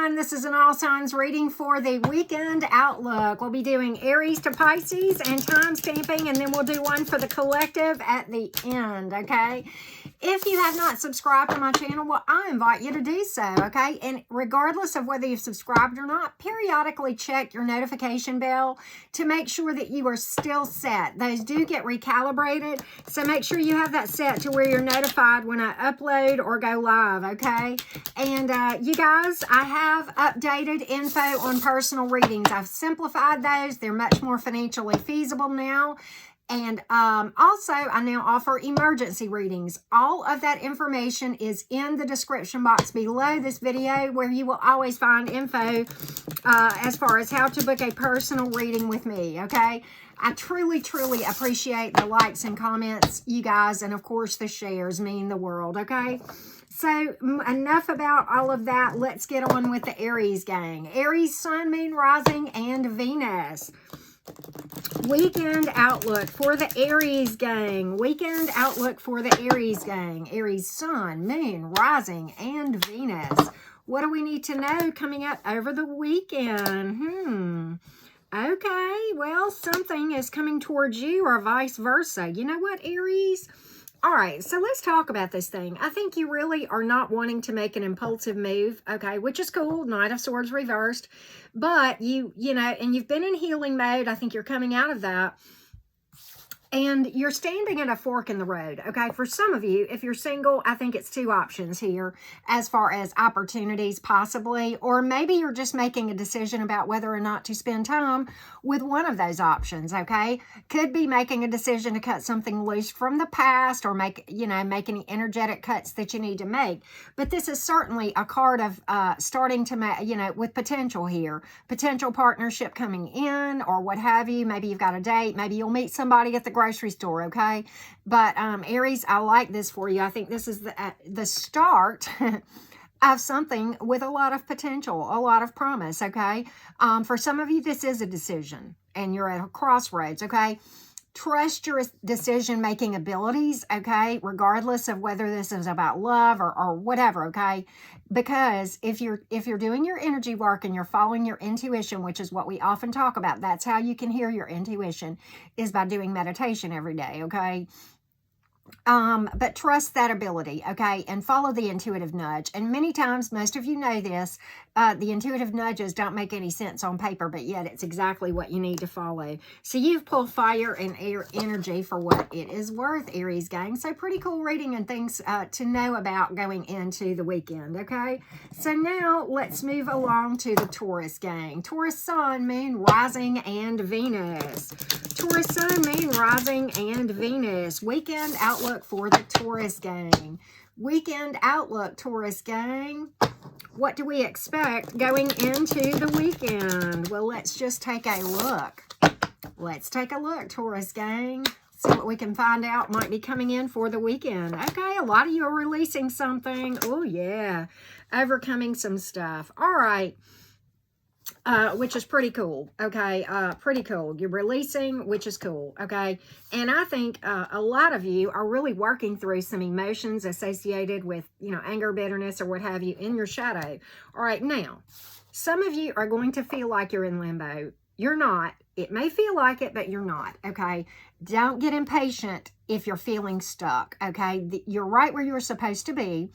sign. This is an all signs reading for the weekend outlook. We'll be doing Aries to Pisces and time stamping, and then we'll do one for the collective at the end, okay? If you have not subscribed to my channel, well, I invite you to do so, okay? And regardless of whether you've subscribed or not, periodically check your notification bell to make sure that you are still set. Those do get recalibrated, so make sure you have that set to where you're notified when I upload or go live, okay? And you guys, I have updated info on personal readings. I've simplified those. They're much more financially feasible now. And also, I now offer emergency readings. All of that information is in the description box below this video, where you will always find info as far as how to book a personal reading with me, okay? I truly, truly appreciate the likes and comments, you guys, and of course the shares mean the world, okay? So enough about all of that. Let's get on with the Aries gang. Aries, Sun, Moon, Rising, and Venus. Weekend outlook for the Aries gang. Weekend outlook for the Aries gang. Aries, Sun, Moon, Rising, and Venus. What do we need to know coming up over the weekend? Okay, well, something is coming towards you or vice versa. You know what, Aries? All right, so let's talk about this thing. I think you really are not wanting to make an impulsive move, okay, which is cool. Knight of Swords reversed. But you know, and you've been in healing mode. I think you're coming out of that. And you're standing at a fork in the road, okay? For some of you, if you're single, I think it's two options here as far as opportunities possibly, or maybe you're just making a decision about whether or not to spend time with one of those options, okay? Could be making a decision to cut something loose from the past or make any energetic cuts that you need to make. But this is certainly a card of starting to make, with potential here. Potential partnership coming in or what have you. Maybe you've got a date. Maybe you'll meet somebody at the grocery store, okay? But Aries, I like this for you. I think this is the start of something with a lot of potential, a lot of promise, okay? For some of you, this is a decision, and you're at a crossroads, okay? Trust your decision-making abilities, okay? Regardless of whether this is about love or whatever, okay? Because if you're doing your energy work and you're following your intuition, which is what we often talk about, that's how you can hear your intuition, is by doing meditation every day, okay? But trust that ability, okay? And follow the intuitive nudge. And many times, most of you know this, the intuitive nudges don't make any sense on paper, but yet it's exactly what you need to follow. So you've pulled fire and air energy for what it is worth, Aries gang. So pretty cool reading and things to know about going into the weekend, okay? So now let's move along to the Taurus gang. Taurus, Sun, Moon, Rising, and Venus. Taurus, Sun, Moon, Rising, and Venus. Weekend outlook for the Taurus gang. Weekend outlook, Taurus gang. What do we expect going into the weekend? Well, let's just take a look. Let's take a look, Taurus gang. See what we can find out might be coming in for the weekend. Okay, a lot of you are releasing something. Oh, yeah. Overcoming some stuff. All right. Which is pretty cool, okay? Pretty cool. You're releasing, which is cool, okay? And I think a lot of you are really working through some emotions associated with, anger, bitterness, or what have you in your shadow. All right, now, some of you are going to feel like you're in limbo. You're not. It may feel like it, but you're not, okay? Don't get impatient if you're feeling stuck, okay? You're right where you're supposed to be.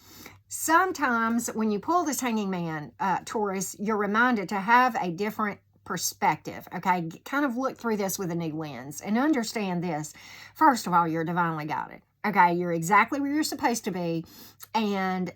Sometimes when you pull this hanging man, Taurus, you're reminded to have a different perspective, okay? Kind of look through this with a new lens and understand this. First of all, you're divinely guided, okay? You're exactly where you're supposed to be. And,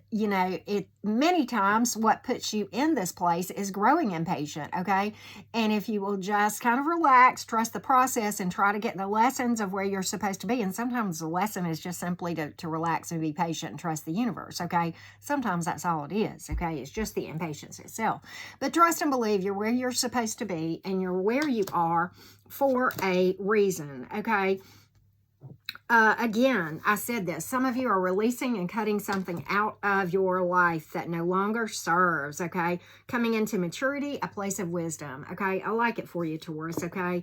many times what puts you in this place is growing impatient, okay? And if you will just kind of relax, trust the process, and try to get the lessons of where you're supposed to be. And sometimes the lesson is just simply to relax and be patient and trust the universe, okay? Sometimes that's all it is, okay? It's just the impatience itself. But trust and believe you're where you're supposed to be, and you're where you are for a reason, okay? Again, I said this. Some of you are releasing and cutting something out of your life that no longer serves, okay? Coming into maturity, a place of wisdom, okay? I like it for you, Taurus, okay?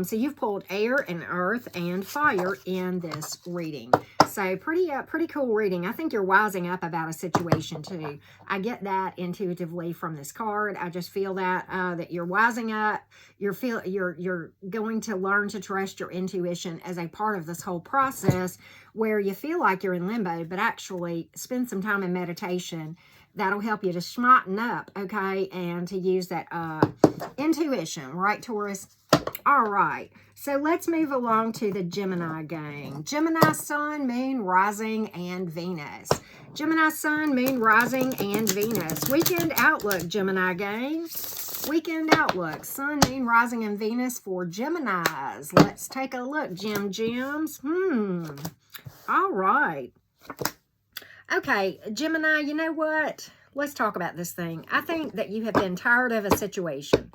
So you've pulled air and earth and fire in this reading. So pretty cool reading. I think you're wising up about a situation too. I get that intuitively from this card. I just feel that that you're wising up. You're going to learn to trust your intuition as a part of this whole process, where you feel like you're in limbo, but actually spend some time in meditation. That'll help you to smarten up, okay, and to use that intuition, right, Taurus? All right, so let's move along to the Gemini gang. Gemini, Sun, Moon, Rising, and Venus. Gemini, Sun, Moon, Rising, and Venus. Weekend outlook, Gemini gang. Weekend outlook, Sun, Moon, Rising, and Venus for Geminis. Let's take a look, Gems. All right. Okay, Gemini, you know what? Let's talk about this thing. I think that you have been tired of a situation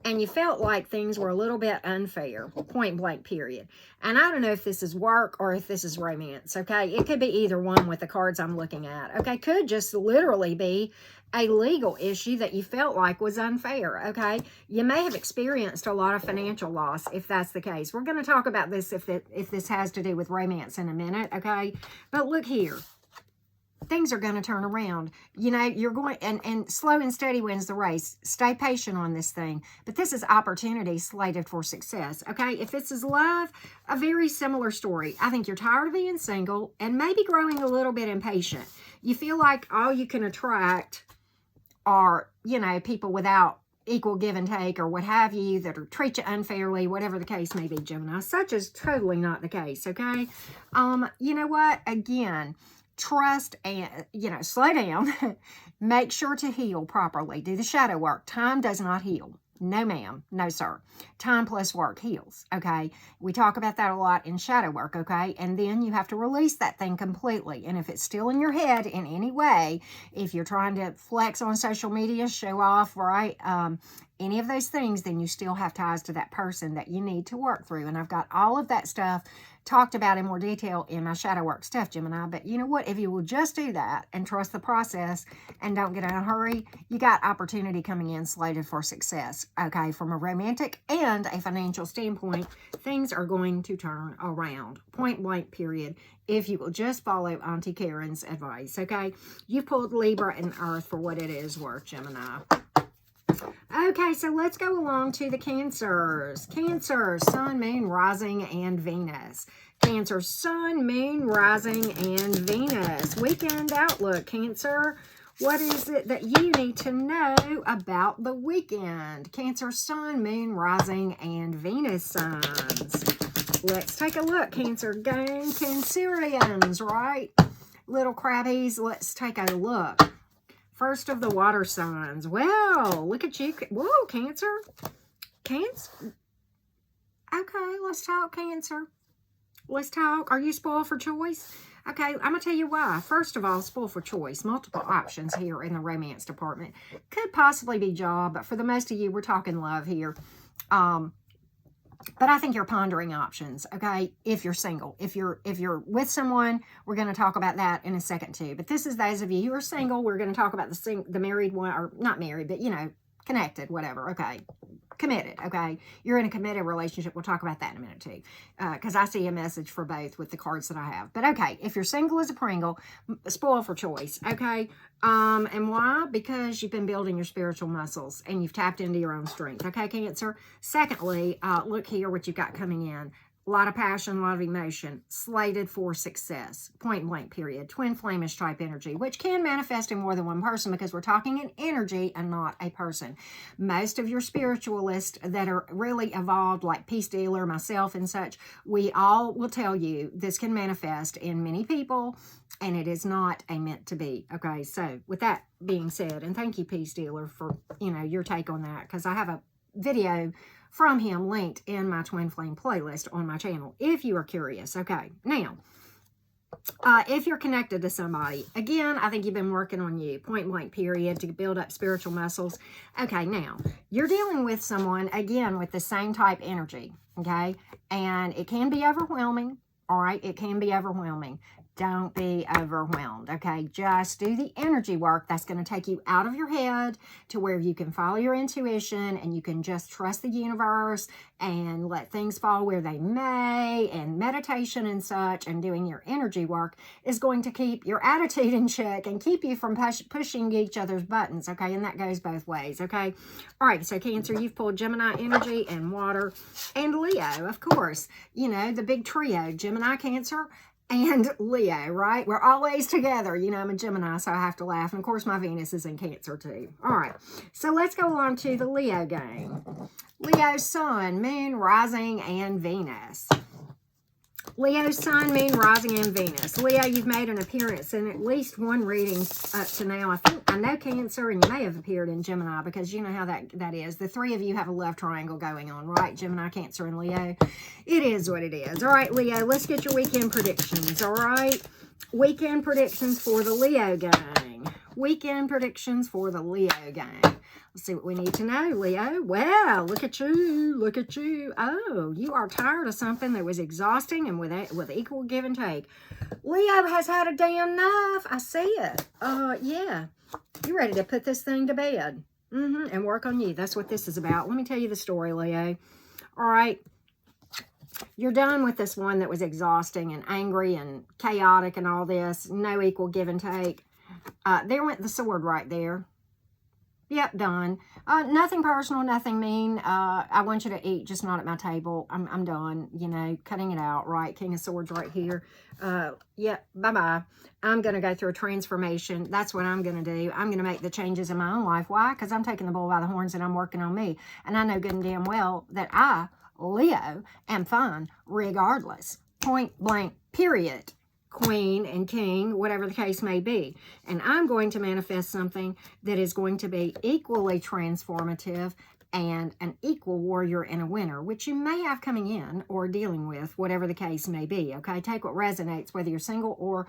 and you felt like things were a little bit unfair, point blank, period. And I don't know if this is work or if this is romance, okay? It could be either one with the cards I'm looking at, okay? Could just literally be a legal issue that you felt like was unfair, okay? You may have experienced a lot of financial loss if that's the case. We're going to talk about this if this has to do with romance in a minute, okay? But look here. Things are going to turn around. You know, you're going, and slow and steady wins the race. Stay patient on this thing. But this is opportunity slated for success, okay? If this is love, a very similar story. I think you're tired of being single and maybe growing a little bit impatient. You feel like all you can attract are, you know, people without equal give and take or what have you, that are treat you unfairly, whatever the case may be, Gemini. Such is totally not the case, okay? You know what? Again, trust and, you know, slow down. Make sure to heal properly. Do the shadow work. Time does not heal. No, ma'am. No, sir. Time plus work heals, okay? We talk about that a lot in shadow work, okay? And then you have to release that thing completely. And if it's still in your head in any way, if you're trying to flex on social media, show off, right? Any of those things, then you still have ties to that person that you need to work through. And I've got all of that stuff talked about in more detail in my shadow work stuff, Gemini. But you know what? If you will just do that and trust the process and don't get in a hurry, you got opportunity coming in slated for success, okay? From a romantic and a financial standpoint, things are going to turn around, point blank, period, if you will just follow Auntie Karen's advice, okay? You pulled Libra and Earth for what it is worth, Gemini. Okay, so let's go along to the Cancers. Cancer, Sun, Moon, Rising, and Venus. Cancer, Sun, Moon, Rising, and Venus. Weekend outlook, Cancer. What is it that you need to know about the weekend? Cancer, Sun, Moon, Rising, and Venus signs. Let's take a look, Cancer gang. Cancerians, right? Little crabbies, let's take a look. First of the water signs. Well, look at you. Whoa, Cancer. Cancer. Okay, let's talk, Cancer. Let's talk. Are you spoiled for choice? Okay, I'm going to tell you why. First of all, spoiled for choice. Multiple options here in the romance department. Could possibly be job, but for the most of you, we're talking love here. But I think you're pondering options, okay, if you're single. If you're with someone, we're going to talk about that in a second too. But this is those of you who are single. We're going to talk about the married one, or not married, but, you know, connected, whatever, okay. Committed, okay. You're in a committed relationship. We'll talk about that in a minute too, because I see a message for both with the cards that I have. But okay, if you're single as a Pringle, spoiled for choice, okay. And why? Because you've been building your spiritual muscles and you've tapped into your own strength, okay, Cancer. Secondly, look here what you've got coming in. A lot of passion, a lot of emotion, slated for success, point blank, period. Twin flamish type energy, which can manifest in more than one person because we're talking an energy and not a person. Most of your spiritualists that are really evolved, like Peace Dealer, myself and such, we all will tell you this can manifest in many people and it is not a meant to be. Okay, so with that being said, and thank you, Peace Dealer, for, you know, your take on that, because I have a video from him linked in my Twin Flame playlist on my channel, if you are curious. Okay, now, if you're connected to somebody, again, I think you've been working on you, point blank, period, to build up spiritual muscles. Okay, now, you're dealing with someone, again, with the same type energy, okay? And it can be overwhelming, All right, it can be overwhelming. Don't be overwhelmed, okay? Just do the energy work. That's going to take you out of your head to where you can follow your intuition and you can just trust the universe and let things fall where they may. And meditation and such and doing your energy work is going to keep your attitude in check and keep you from pushing each other's buttons, okay? And that goes both ways, okay? All right, so Cancer, you've pulled Gemini energy and water and Leo, of course. You know, the big trio, Gemini, Cancer, and Leo, right? We're always together. You know, I'm a Gemini, so I have to laugh. And, of course, my Venus is in Cancer, too. All right. So, let's go on to the Leo game. Leo, Sun, Moon, Rising, and Venus. Leo, Sun, Moon, Rising, and Venus. Leo, you've made an appearance in at least one reading up to now. I know Cancer, and you may have appeared in Gemini because you know how that is. The three of you have a love triangle going on, right? Gemini, Cancer, and Leo. It is what it is. All right, Leo, let's get your weekend predictions, all right? Weekend predictions for the Leo gang. Weekend predictions for the Leo gang. Let's see what we need to know, Leo. Wow, look at you. Look at you. Oh, you are tired of something that was exhausting and with equal give and take. Leo has had a day enough. I see it. Yeah. You're ready to put this thing to bed. And work on you. That's what this is about. Let me tell you the story, Leo. All right. You're done with this one that was exhausting and angry and chaotic and all this. No equal give and take. There went the sword right there. Yep, done. Nothing personal, nothing mean. I want you to eat, just not at my table. I'm done, you know, cutting it out, right? King of Swords right here. Yep, bye-bye. I'm going to go through a transformation. That's what I'm going to do. I'm going to make the changes in my own life. Why? Because I'm taking the bull by the horns and I'm working on me. And I know good and damn well that I, Leo, am fine regardless. Point blank, period. Queen and king, whatever the case may be. And I'm going to manifest something that is going to be equally transformative and an equal warrior and a winner, which you may have coming in or dealing with, whatever the case may be, okay? Take what resonates, whether you're single or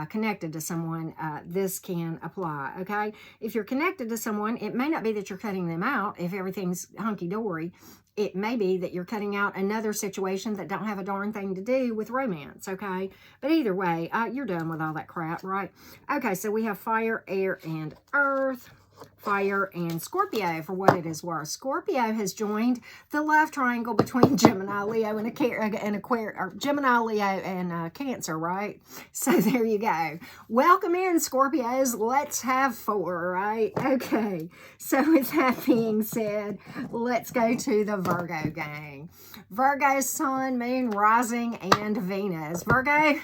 connected to someone, this can apply, okay? If you're connected to someone, it may not be that you're cutting them out if everything's hunky-dory. It may be that you're cutting out another situation that don't have a darn thing to do with romance, okay? But either way, you're done with all that crap, right? Okay, so we have fire, air, and earth. Fire and Scorpio for what it is worth. Scorpio has joined the love triangle between Gemini, Leo, and Aquarius, or Gemini, Leo, and Cancer, right? So there you go. Welcome in, Scorpios. Let's have four, right? Okay. So with that being said, let's go to the Virgo gang. Virgo, Sun, Moon, Rising, and Venus. Virgo,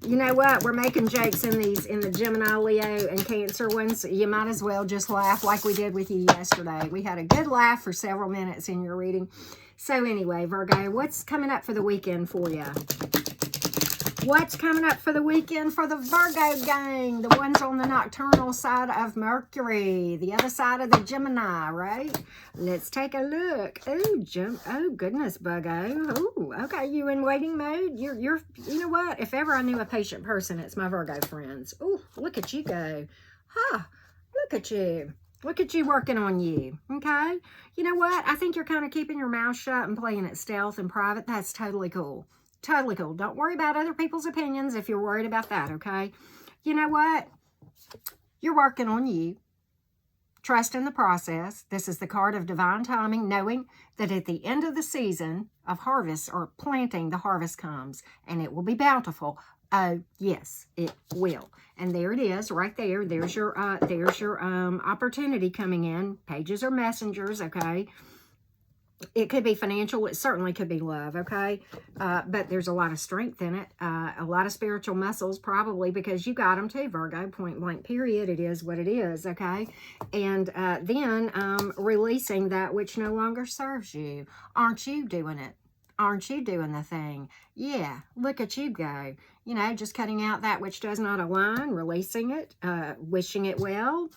you know what? We're making jokes in the Gemini, Leo, and Cancer ones. You might as well just laugh like we did with you yesterday. We had a good laugh for several minutes in your reading. So anyway, Virgo, what's coming up for the weekend for you? What's coming up for the weekend for the Virgo gang? The ones on the nocturnal side of Mercury, the other side of the Gemini, right? Let's take a look. Oh goodness, Buggo. Oh, okay, you in waiting mode? You're, you know what? If ever I knew a patient person, it's my Virgo friends. Oh, look at you go. Huh, look at you. Look at you working on you, okay? You know what? I think you're kind of keeping your mouth shut and playing it stealth and private. That's totally cool. Totally cool. Don't worry about other people's opinions if you're worried about that, okay? You know what? You're working on you. Trust in the process. This is the card of divine timing, knowing that at the end of the season of harvest or planting, the harvest comes and it will be bountiful. Oh, yes, it will. And there it is right there. There's your opportunity coming in. Pages are messengers, okay? It could be financial. It certainly could be love, okay? But there's a lot of strength in it. A lot of spiritual muscles, probably, because you got them too, Virgo. Point blank, period. It is what it is, okay? And then releasing that which no longer serves you. Aren't you doing it? Aren't you doing the thing? Yeah, look at you go. You know, just cutting out that which does not align, releasing it, wishing it well,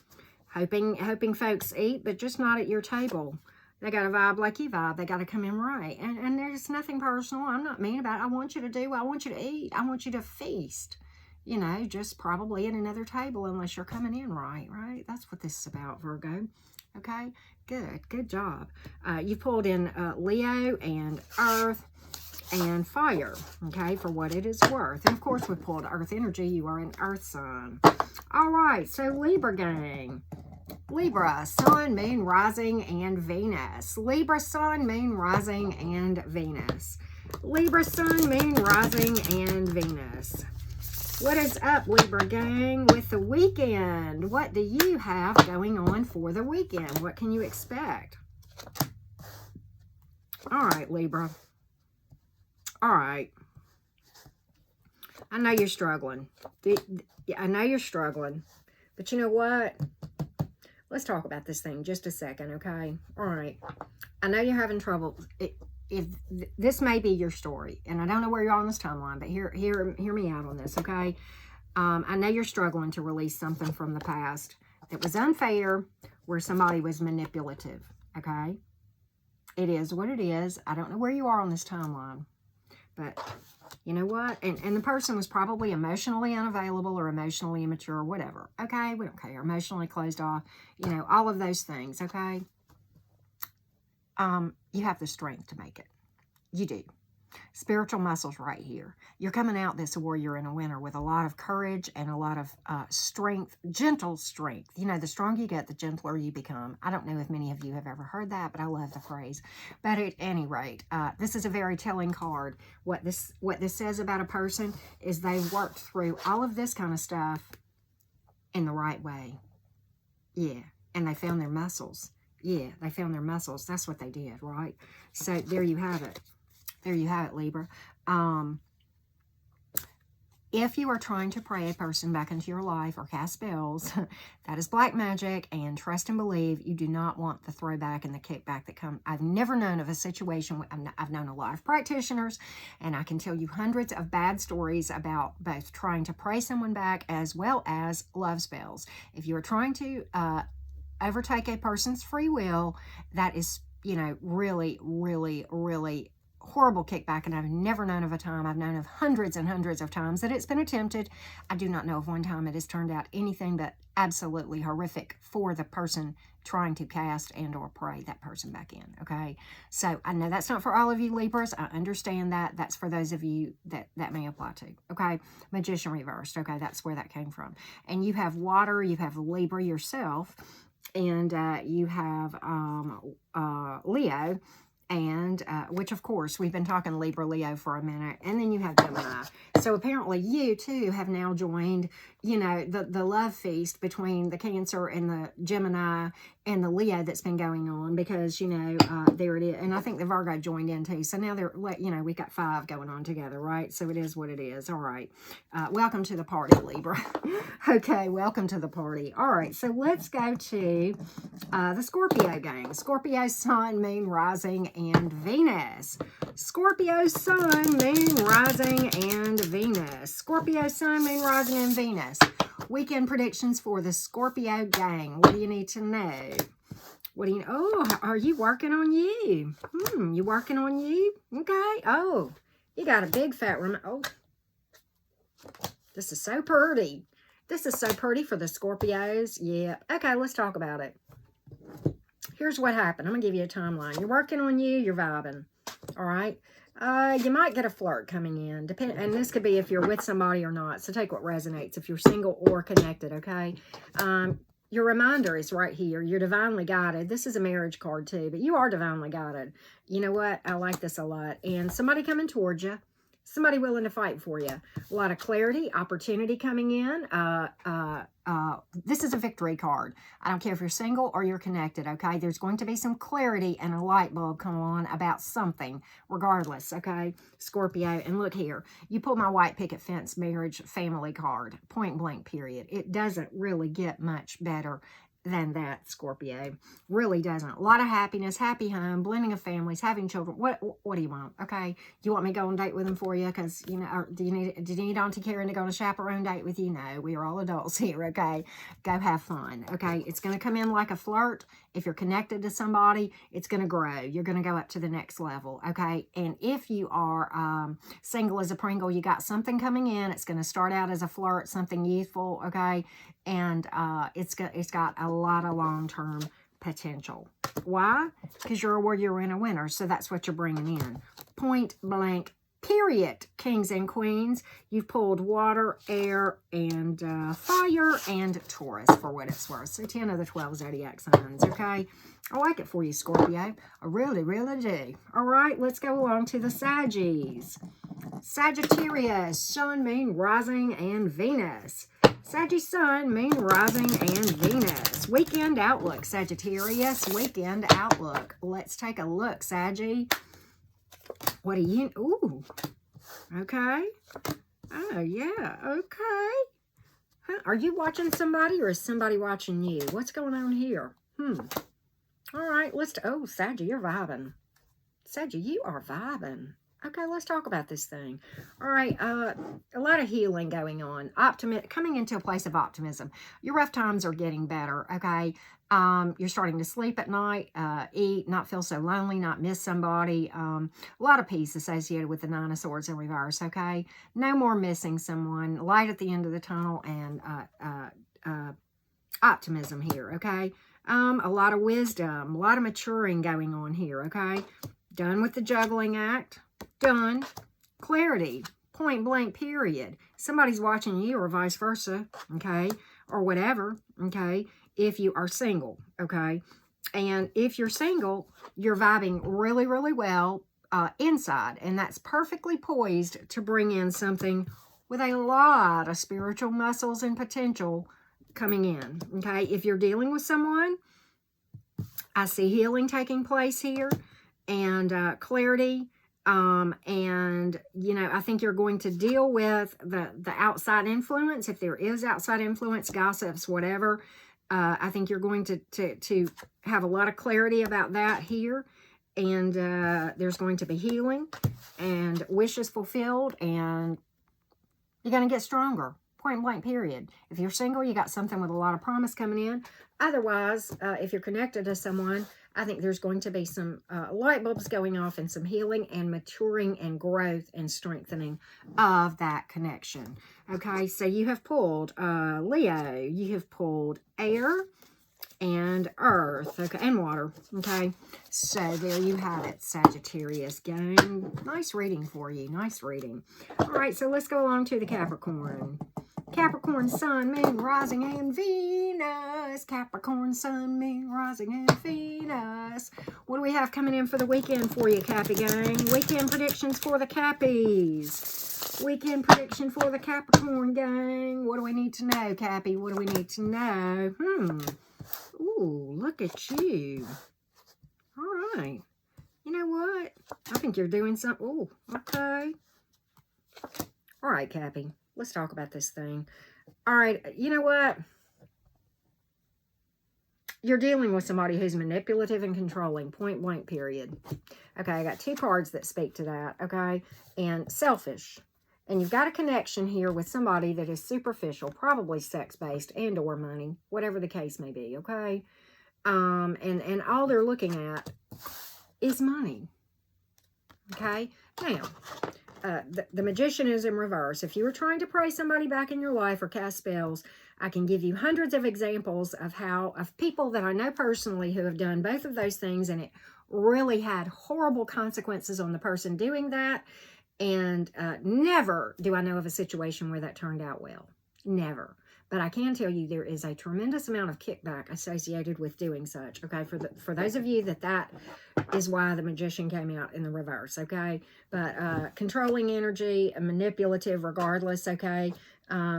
hoping folks eat, but just not at your table. They got to vibe like you vibe. They got to come in right. And there's nothing personal. I'm not mean about it. I want you to do what I want you to eat. I want you to feast. You know, just probably at another table unless you're coming in right? That's what this is about, Virgo. Okay? Good. Good job. You pulled in Leo and Earth. and fire, okay, for what it is worth. And of course, we pulled earth energy. You are an earth sign. All right, so Libra gang. Libra, sun, moon, rising, and Venus. Libra, sun, moon, rising, and Venus. Libra, sun, moon, rising, and Venus. What is up, Libra gang, with the weekend? What do you have going on for the weekend? What can you expect? All right, Libra. All right. I know you're struggling. I know you're struggling. But you know what? Let's talk about this thing just a second, okay? All right. I know you're having trouble. If this may be your story, and I don't know where you're on this timeline, but hear me out on this, okay? I know you're struggling to release something from the past that was unfair, where somebody was manipulative, okay? It is what it is. I don't know where you are on this timeline, but you know what? And the person was probably emotionally unavailable or emotionally immature or whatever, okay? We don't care. Emotionally closed off, you know, all of those things, okay? You have the strength to make it. You do. Spiritual muscles right here. You're coming out this warrior and a winner with a lot of courage and a lot of strength, gentle strength. You know, the stronger you get, the gentler you become. I don't know if many of you have ever heard that, but I love the phrase. But at any rate, this is a very telling card. What this says about a person is they worked through all of this kind of stuff in the right way. Yeah, and they found their muscles. Yeah, they found their muscles. That's what they did, right? So there you have it. There you have it, Libra. If you are trying to pray a person back into your life or cast spells, that is black magic, and trust and believe you do not want the throwback and the kickback that come. I've never known of a situation. I've known a lot of practitioners, and I can tell you hundreds of bad stories about both trying to pray someone back as well as love spells. If you are trying to overtake a person's free will, that is, you know, really, really, really horrible kickback. And I've never known of a time, I've known of hundreds and hundreds of times that it's been attempted. I do not know of one time it has turned out anything but absolutely horrific for the person trying to cast and or pray that person back in, okay? So I know that's not for all of you Libras. I understand that. That's for those of you that may apply to, okay? Magician reversed, okay? That's where that came from. And you have water, you have Libra yourself, and you have Leo, and which of course we've been talking Libra, Leo for a minute, and then you have Gemini. So apparently you too have now joined, you know, the love feast between the Cancer and the Gemini and the Leo that's been going on, because, you know, there it is. And I think the Virgo joined in too. So now they're, you know, we've got 5 going on together, right? So it is what it is. All right. Welcome to the party, Libra. Okay, welcome to the party. All right, so let's go to the Scorpio gang. Scorpio, sun, moon, rising, and Venus. Scorpio, sun, moon, rising, and Venus. Scorpio, sun, moon, rising, and Venus. Weekend predictions for the Scorpio gang. What do you need to know? What do you, oh, are you working on you? You working on you? Okay. Oh, you got a big fat room. Oh, this is so pretty. This is so pretty for the Scorpios. Yeah. Okay, let's talk about it. Here's what happened. I'm going to give you a timeline. You're working on you. You're vibing. All right. You might get a flirt coming in. And this could be if you're with somebody or not. So take what resonates if you're single or connected, okay? Your reminder is right here. You're divinely guided. This is a marriage card too, but you are divinely guided. You know what? I like this a lot. And somebody coming towards you. Somebody willing to fight for you. A lot of clarity, opportunity coming in. This is a victory card. I don't care if you're single or you're connected, okay? There's going to be some clarity and a light bulb come on about something, regardless, okay? Scorpio, and look here. You pull my white picket fence marriage family card, point blank period. It doesn't really get much better than that, Scorpio. Really doesn't. A lot of happiness, happy home, blending of families, having children. What do you want? Okay, you want me to go on a date with them for you? Because, you know, or do you need Auntie Karen to go on a chaperone date with you? No, we are all adults here. Okay, go have fun. Okay, it's going to come in like a flirt. If you're connected to somebody, it's going to grow. You're going to go up to the next level. Okay, and if you are single as a Pringle, you got something coming in. It's going to start out as a flirt, something youthful. Okay, and it's got a lot of long-term potential. Why? Because you're a warrior and a winner, so that's what you're bringing in. Point blank period, kings and queens. You've pulled water, air, and fire, and Taurus for what it's worth. So 10 of the 12 zodiac signs, okay? I like it for you, Scorpio. I really, really do. All right, let's go along to the Saggies. Sagittarius, Sun, Moon, Rising, and Venus. Sagittarius, Sun, Moon, Rising, and Venus. Weekend outlook, Sagittarius. Weekend outlook. Let's take a look, Saggy. What do you... Ooh. Okay. Oh, yeah. Okay. Huh. Are you watching somebody or is somebody watching you? What's going on here? All right. Let's... Oh, Saggy, you're vibing. Saggy, you are vibing. Okay, let's talk about this thing. All right, a lot of healing going on. Coming into a place of optimism. Your rough times are getting better, okay? You're starting to sleep at night, eat, not feel so lonely, not miss somebody. A lot of peace associated with the Nine of Swords in reverse, okay? No more missing someone. Light at the end of the tunnel and optimism here, okay? A lot of wisdom, a lot of maturing going on here, okay? Done with the juggling act. Done. Clarity. Point blank, period. Somebody's watching you or vice versa, okay? Or whatever, okay? If you are single, okay? And if you're single, you're vibing really, really well inside. And that's perfectly poised to bring in something with a lot of spiritual muscles and potential coming in, okay? If you're dealing with someone, I see healing taking place here and clarity. And, you know, I think you're going to deal with the outside influence. If there is outside influence, gossips, whatever, I think you're going to have a lot of clarity about that here. And there's going to be healing and wishes fulfilled. And you're going to get stronger. Point blank, period. If you're single, you got something with a lot of promise coming in. Otherwise, if you're connected to someone, I think there's going to be some light bulbs going off and some healing and maturing and growth and strengthening of that connection. Okay, so you have pulled Leo, you have pulled air and earth, okay, and water. Okay, so there you have it, Sagittarius gang. Nice reading for you, nice reading. All right, so let's go along to the Capricorn. Capricorn, Sun, Moon, Rising, and Venus. Capricorn, Sun, Moon, Rising, and Venus. What do we have coming in for the weekend for you, Cappy gang? Weekend predictions for the Cappies. Weekend prediction for the Capricorn gang. What do we need to know, Cappy? What do we need to know? Ooh, look at you. All right. You know what? I think you're doing something. Ooh, okay. All right, Cappy. Let's talk about this thing. All right, you know what? You're dealing with somebody who's manipulative and controlling, point blank, period. Okay, I got two cards that speak to that, okay? And selfish. And you've got a connection here with somebody that is superficial, probably sex-based and or money, whatever the case may be, okay? And all they're looking at is money, okay? Now, the Magician is in reverse. If you were trying to pray somebody back in your life or cast spells, I can give you hundreds of examples of people that I know personally who have done both of those things, and it really had horrible consequences on the person doing that. And never do I know of a situation where that turned out well. Never. But I can tell you there is a tremendous amount of kickback associated with doing such, okay? For those of you that is why the Magician came out in the reverse, okay? But controlling energy, manipulative regardless, okay?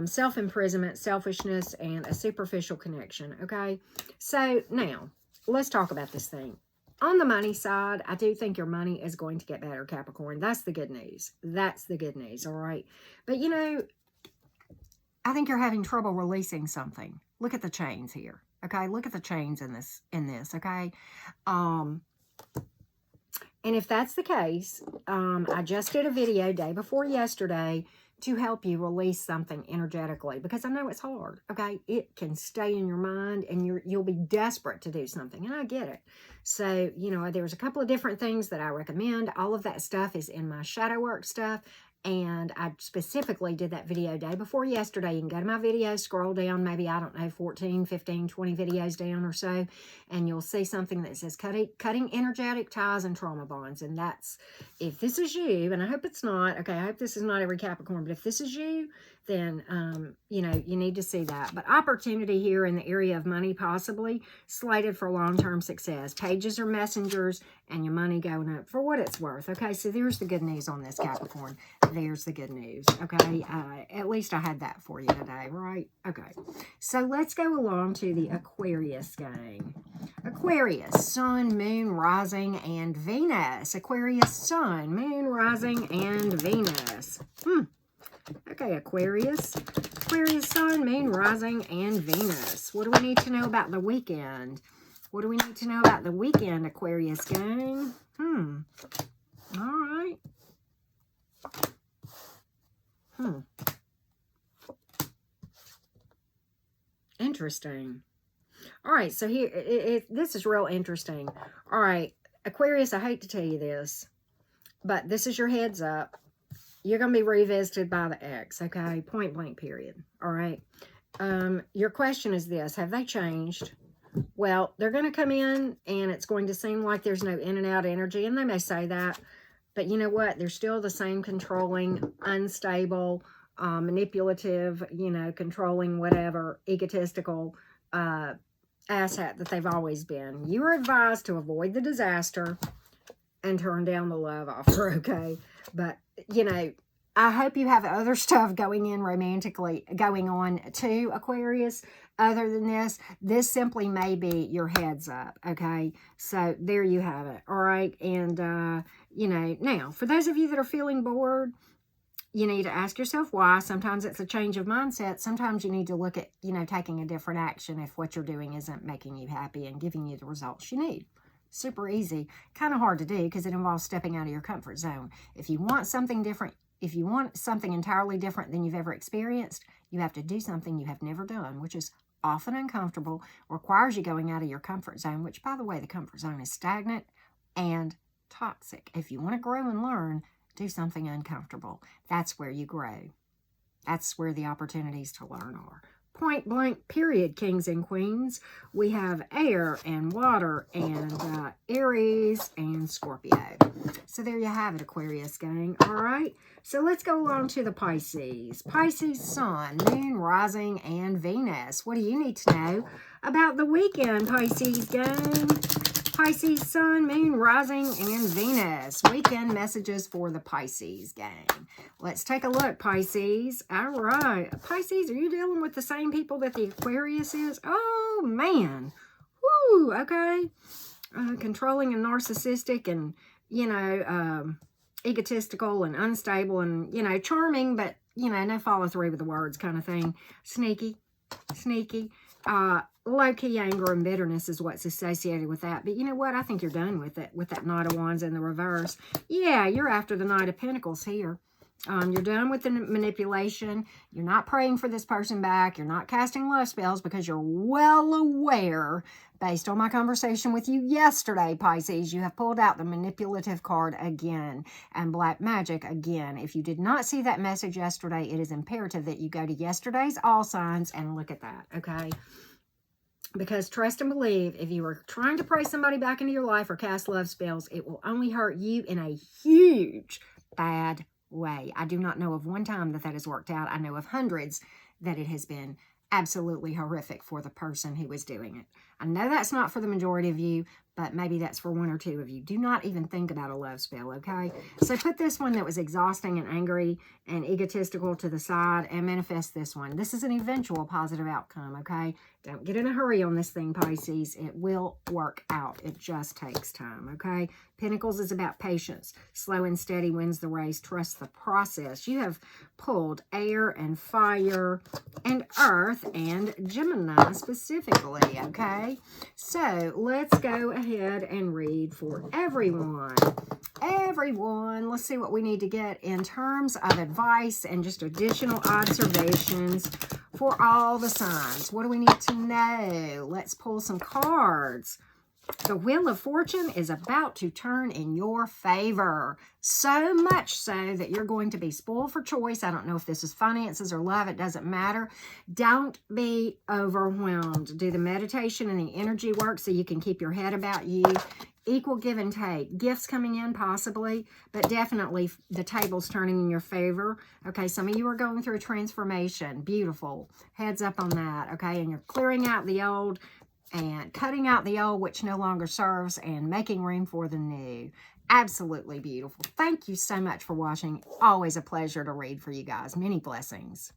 Self-imprisonment, selfishness, and a superficial connection, okay? So now, let's talk about this thing. On the money side, I do think your money is going to get better, Capricorn. That's the good news. That's the good news, all right? But, you know, I think you're having trouble releasing something. Look at the chains here, okay? Look at the chains in this, okay? And if that's the case, I just did a video day before yesterday to help you release something energetically, because I know it's hard, okay? It can stay in your mind and you'll be desperate to do something, and I get it. So, you know, there's a couple of different things that I recommend. All of that stuff is in my shadow work stuff, And I specifically did that video day before yesterday. You can go to my video, scroll down, maybe, I don't know, 14, 15, 20 videos down or so, and you'll see something that says cutting energetic ties and trauma bonds. And that's, if this is you, and I hope it's not, okay, I hope this is not every Capricorn, but if this is you, then, you know, you need to see that. But opportunity here in the area of money, possibly slated for long-term success. Pages are messengers, and your money going up for what it's worth. Okay, so there's the good news on this, Capricorn. There's the good news. Okay, at least I had that for you today, right? Okay, so let's go along to the Aquarius gang. Aquarius, Sun, Moon, Rising, and Venus. Aquarius, Sun, Moon, Rising, and Venus. Okay, Aquarius. Aquarius, Sun, Moon, Rising, and Venus. What do we need to know about the weekend? What do we need to know about the weekend, Aquarius gang? All right. Interesting. All right, so here, this is real interesting. All right, Aquarius, I hate to tell you this, but this is your heads up. You're going to be revisited by the ex, okay? Point blank, period. All right. Your question is this: have they changed? Well, they're going to come in, and it's going to seem like there's no in and out energy, and they may say that, but you know what? They're still the same controlling, unstable, manipulative, you know, controlling, whatever, egotistical asshat that they've always been. You are advised to avoid the disaster and turn down the love offer, okay? But, you know, I hope you have other stuff going in romantically, going on too, Aquarius. Other than this, this simply may be your heads up, okay? So there you have it, all right? And, you know, now, for those of you that are feeling bored, you need to ask yourself why. Sometimes it's a change of mindset. Sometimes you need to look at, you know, taking a different action if what you're doing isn't making you happy and giving you the results you need. Super easy. Kind of hard to do because it involves stepping out of your comfort zone. If you want something different, if you want something entirely different than you've ever experienced, you have to do something you have never done, which is often uncomfortable, requires you going out of your comfort zone, which, by the way, the comfort zone is stagnant and toxic. If you want to grow and learn, do something uncomfortable. That's where you grow. That's where the opportunities to learn are. Point blank, period, kings and queens. We have air and water and Aries and Scorpio. So there you have it, Aquarius gang. All right. So let's go along to the Pisces. Pisces, Sun, Moon, Rising, and Venus. What do you need to know about the weekend, Pisces gang? Pisces, Sun, Moon, Rising, and Venus. Weekend messages for the Pisces gang. Let's take a look, Pisces. All right. Pisces, are you dealing with the same people that the Aquarius is? Oh, man. Woo, okay. Controlling and narcissistic and, you know, egotistical and unstable and, you know, charming, but, you know, no follow through with the words kind of thing. Sneaky. Low-key anger and bitterness is what's associated with that. But you know what? I think you're done with it, with that Knight of Wands in the reverse. Yeah, you're after the Knight of Pentacles here. You're done with the manipulation. You're not praying for this person back. You're not casting love spells because you're well aware, based on my conversation with you yesterday, Pisces, you have pulled out the manipulative card again and black magic again. If you did not see that message yesterday, it is imperative that you go to yesterday's All Signs and look at that, okay? Because trust and believe, if you are trying to pray somebody back into your life or cast love spells, it will only hurt you in a huge bad way. I do not know of one time that has worked out. I know of hundreds that it has been absolutely horrific for the person who was doing it. I know that's not for the majority of you, but maybe that's for one or two of you. Do not even think about a love spell, okay? So put this one that was exhausting and angry and egotistical to the side and manifest this one. This is an eventual positive outcome, okay? Don't get in a hurry on this thing, Pisces. It will work out. It just takes time, okay? Pentacles is about patience. Slow and steady wins the race. Trust the process. You have pulled air and fire and earth and Gemini specifically, okay? So let's go ahead and read for everyone. Everyone, let's see what we need to get in terms of advice and just additional observations for all the signs. What do we need to know? Let's pull some cards. The Wheel of Fortune is about to turn in your favor. So much so that you're going to be spoiled for choice. I don't know if this is finances or love. It doesn't matter. Don't be overwhelmed. Do the meditation and the energy work so you can keep your head about you. Equal give and take. Gifts coming in possibly, but definitely the table's turning in your favor. Okay, some of you are going through a transformation. Beautiful. Heads up on that. Okay, and you're clearing out the old and cutting out the old which no longer serves and making room for the new. Absolutely beautiful. Thank you so much for watching. Always a pleasure to read for you guys. Many blessings.